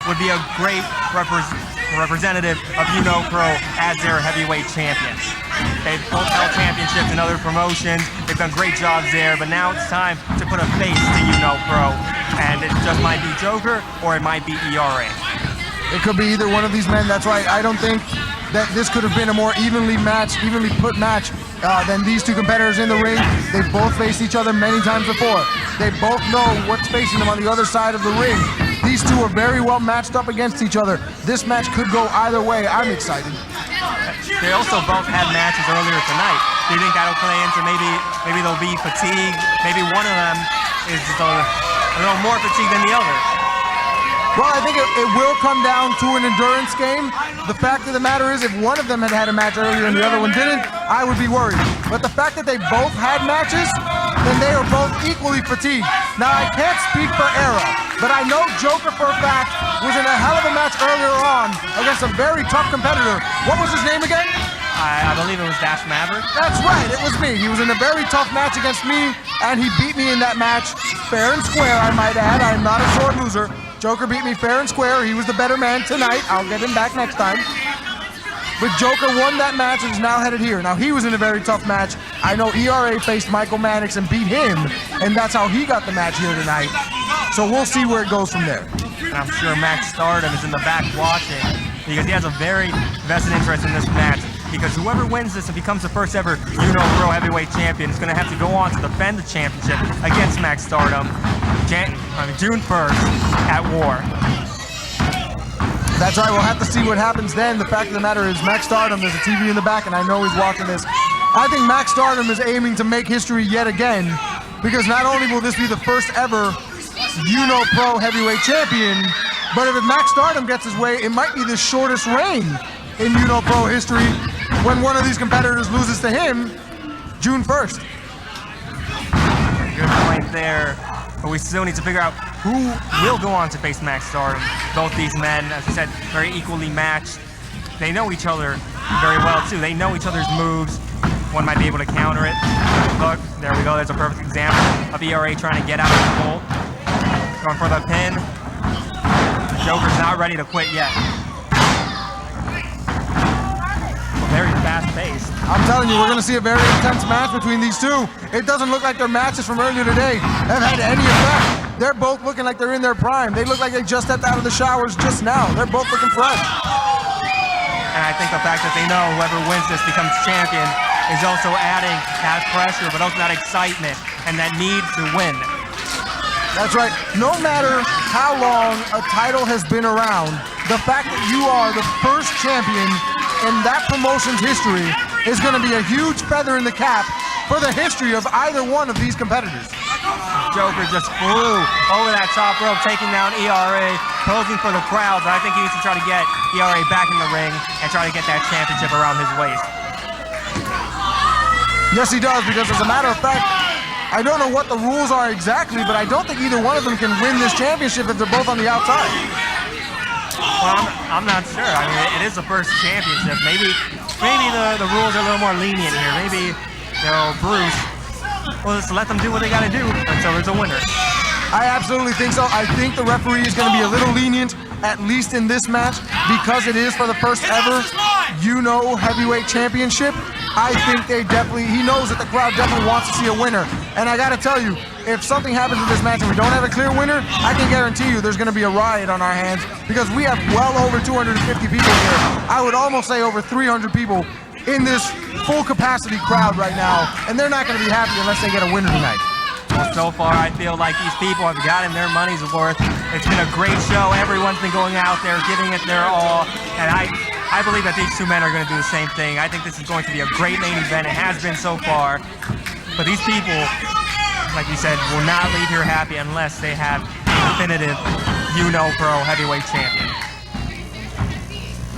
would be a great representative of Pro as their heavyweight champions. They've both held championships in other promotions. They've done great jobs there, but now it's time to put a face to Pro, and it just might be Joker or it might be ERA. It could be either one of these men. That's right. I don't think that this could have been a more evenly put match than these two competitors in the ring. They've both faced each other many times before. They both know what's facing them on the other side of the ring. These two are very well matched up against each other. This match could go either way. I'm excited. They also both had matches earlier tonight. Do you think that'll play into maybe they'll be fatigued? Maybe one of them is just a little more fatigued than the other. Well, I think it will come down to an endurance game. The fact of the matter is, if one of them had a match earlier and the other one didn't, I would be worried. But the fact that they both had matches, then they are both equally fatigued. Now, I can't speak for Era, but I know Joker for a fact was in a hell of a match earlier on against a very tough competitor. What was his name again? I believe it was Dash Maverick. That's right, it was me. He was in a very tough match against me, and he beat me in that match, fair and square, I might add. I'm not a sore loser. Joker beat me fair and square. He was the better man tonight. I'll get him back next time. But Joker won that match and is now headed here. Now, he was in a very tough match. I know ERA faced MYKAL MANIX and beat him, and that's how he got the match here tonight. So we'll see where it goes from there. And I'm sure Max Stardom is in the back watching, because he has a very vested interest in this match. Because whoever wins this and becomes the first ever Pro Heavyweight Champion is going to have to go on to defend the championship against Max Stardom June 1st at War. That's right, we'll have to see what happens then. The fact of the matter is, Max Stardom, there's a TV in the back, and I know he's watching this. I think Max Stardom is aiming to make history yet again, because not only will this be the first ever Pro Heavyweight Champion, but if Max Stardom gets his way, it might be the shortest reign in Pro history when one of these competitors loses to him June 1st. Good point there. But we still need to figure out who will go on to face Max Stardom. Both these men, as I said, very equally matched. They know each other very well, too. They know each other's moves. One might be able to counter it. Look, there we go. There's a perfect example of ERA trying to get out of the hole. Going for the pin. Joker's not ready to quit yet. Very fast-paced. I'm telling you, we're going to see a very intense match between these two. It doesn't look like their matches from earlier today have had any effect. They're both looking like they're in their prime. They look like they just stepped out of the showers just now. They're both looking fresh. And I think the fact that they know whoever wins this becomes champion is also adding that pressure, but also that excitement and that need to win. That's right. No matter how long a title has been around, the fact that you are the first champion in that promotion's history is going to be a huge feather in the cap for the history of either one of these competitors. Joker just flew over that top rope, taking down ERA, posing for the crowd, but I think he needs to try to get ERA back in the ring and try to get that championship around his waist. Yes, he does, because as a matter of fact, I don't know what the rules are exactly, but I don't think either one of them can win this championship if they're both on the outside. Well, I'm not sure. I mean, it is the first championship. Maybe the rules are a little more lenient here. Maybe, Bruce, well, just let them do what they got to do until there's a winner. I absolutely think so. I think the referee is going to be a little lenient, at least in this match, because it is for the first ever Heavyweight Championship. I think he knows that the crowd definitely wants to see a winner. And I got to tell you, if something happens in this match and we don't have a clear winner, I can guarantee you there's going to be a riot on our hands, because we have well over 250 people here. I would almost say over 300 people in this full capacity crowd right now, and they're not going to be happy unless they get a winner tonight. Well, so far I feel like these people have gotten their money's worth. It's been a great show. Everyone's been going out there, giving it their all, and I believe that these two men are going to do the same thing. I think this is going to be a great main event. It has been so far, but these people, like you said, will not leave here happy unless they have definitive Pro Heavyweight Champion.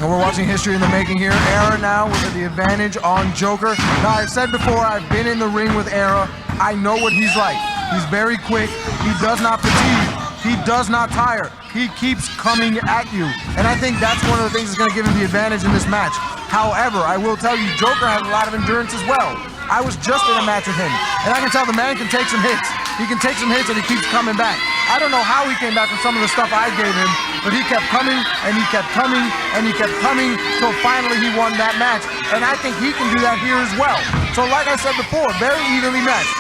And we're watching history in the making here. Era now with the advantage on Joker. Now, I've said before, I've been in the ring with Era. I know what he's like. He's very quick. He does not fatigue. He does not tire. He keeps coming at you. And I think that's one of the things that's going to give him the advantage in this match. However, I will tell you, Joker has a lot of endurance as well. I was just in a match with him, and I can tell the man can take some hits. He can take some hits and he keeps coming back. I don't know how he came back from some of the stuff I gave him, but he kept coming, and he kept coming, and he kept coming, till finally he won that match. And I think he can do that here as well. So like I said before, very evenly matched.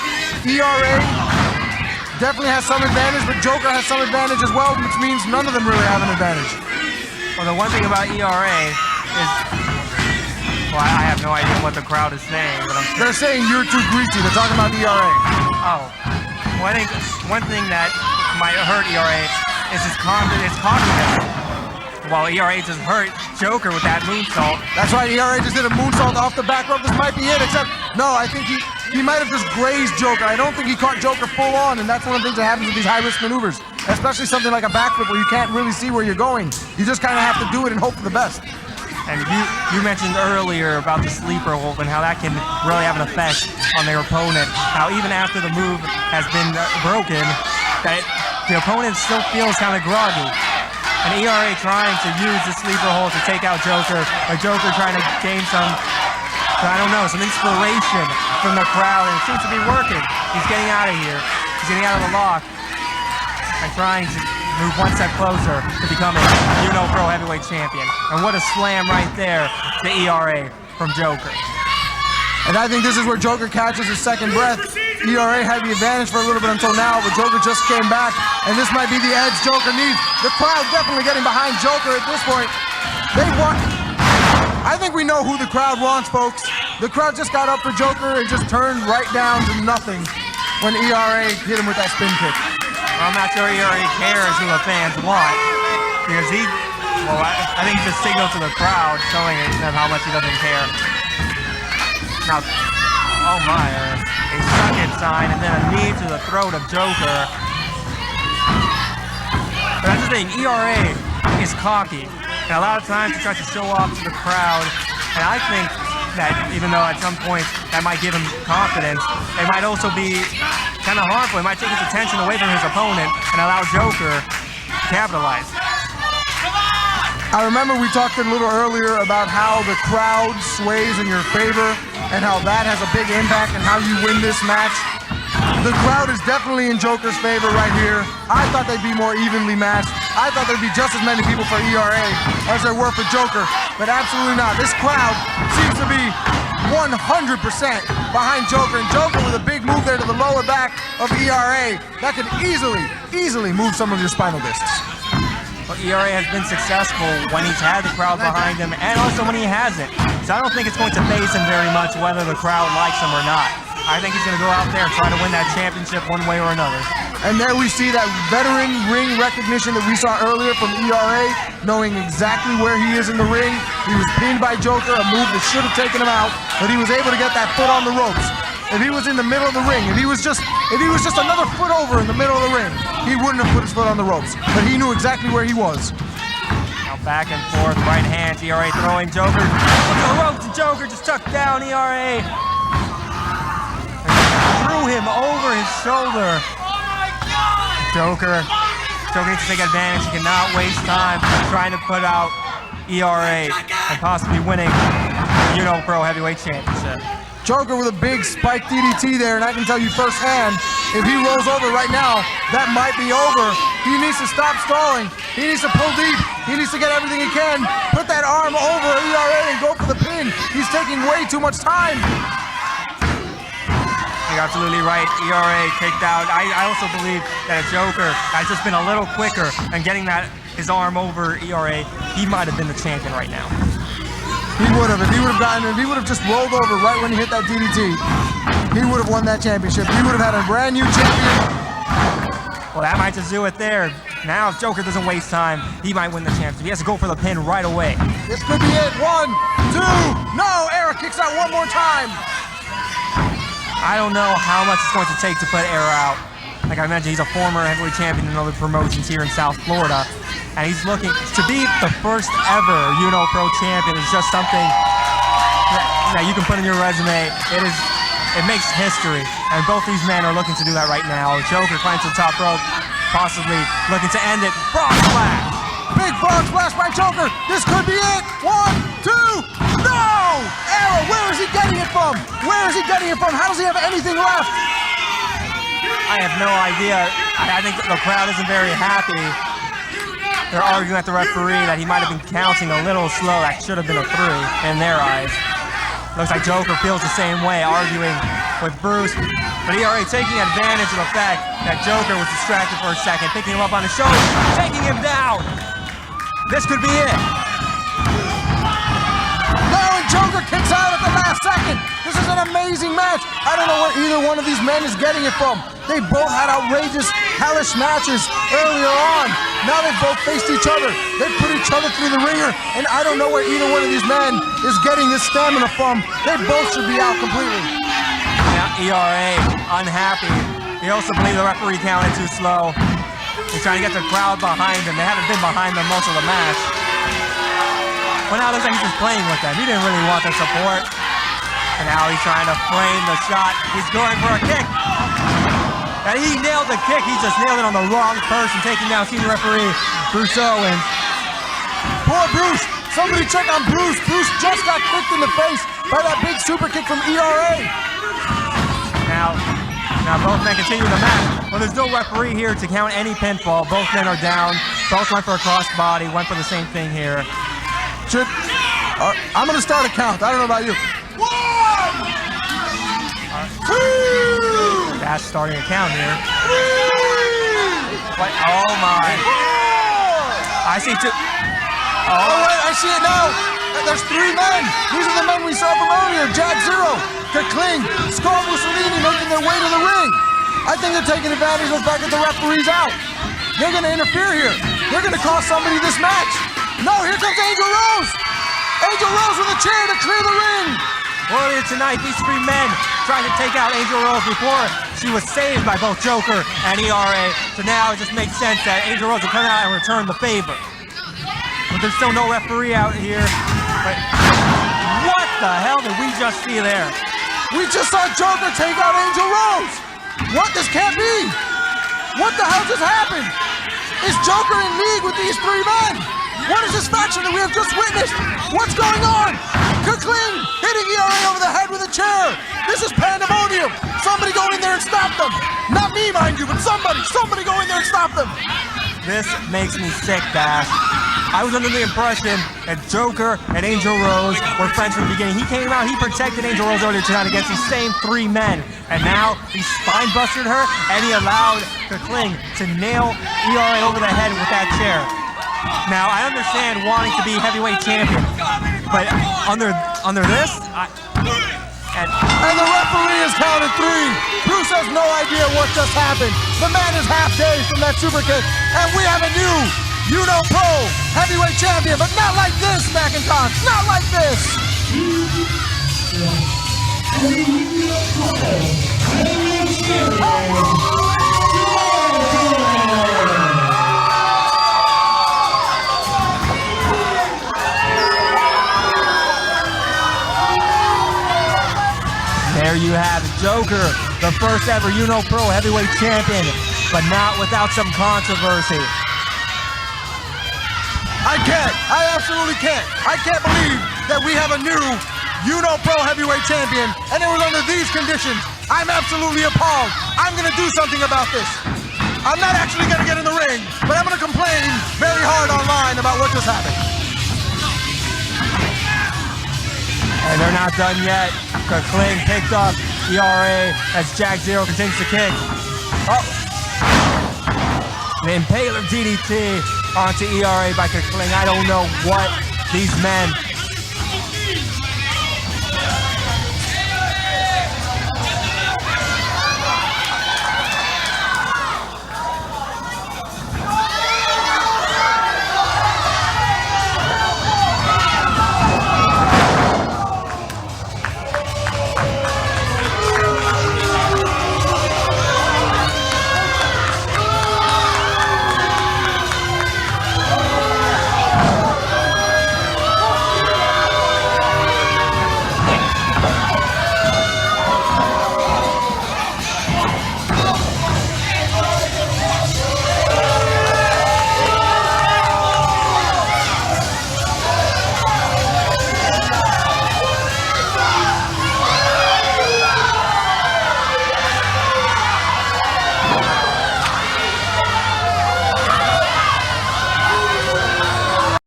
ERA definitely has some advantage, but Joker has some advantage as well, which means none of them really have an advantage. Well, the one thing about ERA is, well, I have no idea what the crowd is saying, but They're saying you're too greasy. They're talking about ERA. Oh. Well, I think one thing that might hurt ERA is his confidence. While ERA just hurt Joker with that moonsault. That's right, ERA just did a moonsault off the back rope. This might be it, except, no, I think he might have just grazed Joker. I don't think he caught Joker full on, and that's one of the things that happens with these high-risk maneuvers, especially something like a backflip where you can't really see where you're going. You just kind of have to do it and hope for the best. And you mentioned earlier about the sleeper hold and how that can really have an effect on their opponent. How even after the move has been broken, that the opponent still feels kind of groggy. And ERA trying to use the sleeper hold to take out Joker, or Joker trying to gain some, I don't know, some inspiration from the crowd, and it seems to be working. He's getting out of here. He's getting out of the lock and trying to move one step closer to becoming Pro Heavyweight Champion. And what a slam right there to ERA from Joker. And I think this is where Joker catches his second breath. ERA had the advantage for a little bit until now, but Joker just came back, and this might be the edge Joker needs. The crowd definitely getting behind Joker at this point. They want... I think we know who the crowd wants, folks. The crowd just got up for Joker and just turned right down to nothing when ERA hit him with that spin kick. I'm not sure ERA cares who the fans want, because I think he just signaled to the crowd, showing them how much he doesn't care. Now, oh my, a suck-it sign, and then a knee to the throat of Joker. But that's the thing, ERA is cocky, and a lot of times he tries to show off to the crowd, and I think that even though at some point that might give him confidence, it might also be kind of harmful. It might take his attention away from his opponent and allow Joker to capitalize. I remember we talked a little earlier about how the crowd sways in your favor and how that has a big impact on how you win this match. The crowd is definitely in Joker's favor right here. I thought they'd be more evenly matched. I thought there'd be just as many people for ERA as there were for Joker, but absolutely not. This crowd seems to be 100% behind Joker, and Joker with a big move there to the lower back of ERA. That could easily move some of your spinal discs. But ERA has been successful when he's had the crowd behind him, and also when he hasn't. So I don't think it's going to faze him very much whether the crowd likes him or not. I think he's going to go out there and try to win that championship one way or another. And there we see that veteran ring recognition that we saw earlier from ERA, knowing exactly where he is in the ring. He was pinned by Joker, a move that should have taken him out, but he was able to get that foot on the ropes. If he was in the middle of the ring, if he was just another foot over in the middle of the ring, he wouldn't have put his foot on the ropes. But he knew exactly where he was. Now back and forth, right hand, ERA throwing Joker. Look at the ropes, Joker just tucked down ERA. Threw him over his shoulder. Joker needs to take advantage. He cannot waste time trying to put out ERA and possibly winning the Pro Heavyweight Championship. Joker with a big spike DDT there, and I can tell you firsthand, if he rolls over right now, that might be over. He needs to stop stalling. He needs to pull deep. He needs to get everything he can. Put that arm over ERA and go for the pin. He's taking way too much time. You're absolutely right. ERA kicked out. I also believe that Joker has just been a little quicker and getting his arm over ERA, he might have been the champion right now. He would have. If he would have just rolled over right when he hit that DDT, he would have won that championship. He would have had a brand new champion. Well, that might just do it there. Now, if Joker doesn't waste time, he might win the championship. He has to go for the pin right away. This could be it. 1, 2, no! Era kicks out one more time. I don't know how much it's going to take to put Era out. Like I mentioned, he's a former heavyweight champion in other promotions here in South Florida. And he's looking to be the first ever Pro champion is just something that you can put in your resume. It makes history, and both these men are looking to do that right now. Joker climbs to the top rope, possibly looking to end it. Frog splash! Big frog splash by Joker. This could be it. 1, 2, no! Era, where is he getting it from? Where is he getting it from? How does he have anything left? I have no idea. I think the crowd isn't very happy. They're arguing at the referee that he might have been counting a little slow. That should have been a 3 in their eyes. Looks like Joker feels the same way, arguing with Bruce. But ERA taking advantage of the fact that Joker was distracted for a second, picking him up on his shoulder, taking him down. This could be it. No, and Joker kicks out at the last second. This is an amazing match. I don't know where either one of these men is getting it from. They both had outrageous, hellish matches earlier on. Now they've both faced each other. They put each other through the ringer, and I don't know where either one of these men is getting this stamina from. They both should be out completely. Now ERA, unhappy. They also believe the referee counted too slow. He's trying to get the crowd behind him. They haven't been behind them most of the match. But now it looks like he's just playing with them. He didn't really want their support. And now he's trying to frame the shot. He's going for a kick. And he nailed the kick. He just nailed it on the wrong person, taking down senior referee Bruce Owens. Poor Bruce. Somebody check on Bruce. Bruce just got kicked in the face by that big super kick from ERA. Now both men continue the match. Well, there's no referee here to count any pinfall. Both men are down. Both went for a crossbody. Went for the same thing here. I'm going to start a count. I don't know about you. 1, 2. That's starting a count here. 3. What? Oh my. 4. I see 2. Oh, wait, I see it now. There's 3 men. These are the men we saw from earlier. Jag Zero, Kling, Skull Mussolini making their way to the ring. I think they're taking advantage of the fact that the referee's out. They're going to interfere here. They're going to cost somebody this match. No, here comes Angel Rose. Angel Rose with a chair to clear the ring. Earlier tonight, these 3 men trying to take out Angel Rose before she was saved by both Joker and ERA. So now it just makes sense that Angel Rose will come out and return the favor. But there's still no referee out here. But what the hell did we just see there? We just saw Joker take out Angel Rose. What? This can't be. What the hell just happened? Is Joker in league with these 3 men? What is this faction that we have just witnessed? What's going on? Kling hitting ERA over the head with a chair. This is pandemonium. Somebody go in there and stop them. Not me, mind you, but somebody go in there and stop them. This makes me sick, Dash. I was under the impression that Joker and Angel Rose were friends from the beginning. He came out, he protected Angel Rose earlier tonight against these same 3 men. And now he spine busted her and he allowed Kling to nail ERA over the head with that chair. Now, I understand wanting to be heavyweight champion, but under this, and the referee has counted 3. Bruce has no idea what just happened. The man is half dazed from that super kick, and we have a new Pro heavyweight champion, but not like this, McIntosh, not like this. There you have it, Joker, the first ever Pro heavyweight champion, but not without some controversy. I absolutely can't. I can't believe that we have a new Pro heavyweight champion, and it was under these conditions. I'm absolutely appalled. I'm gonna do something about this. I'm not actually gonna get in the ring, but I'm gonna complain very hard online about what just happened. And they're not done yet. Kling picked up ERA as Jag Zero continues to kick. Oh. The Impaler DDT onto ERA by Kling. I don't know what these men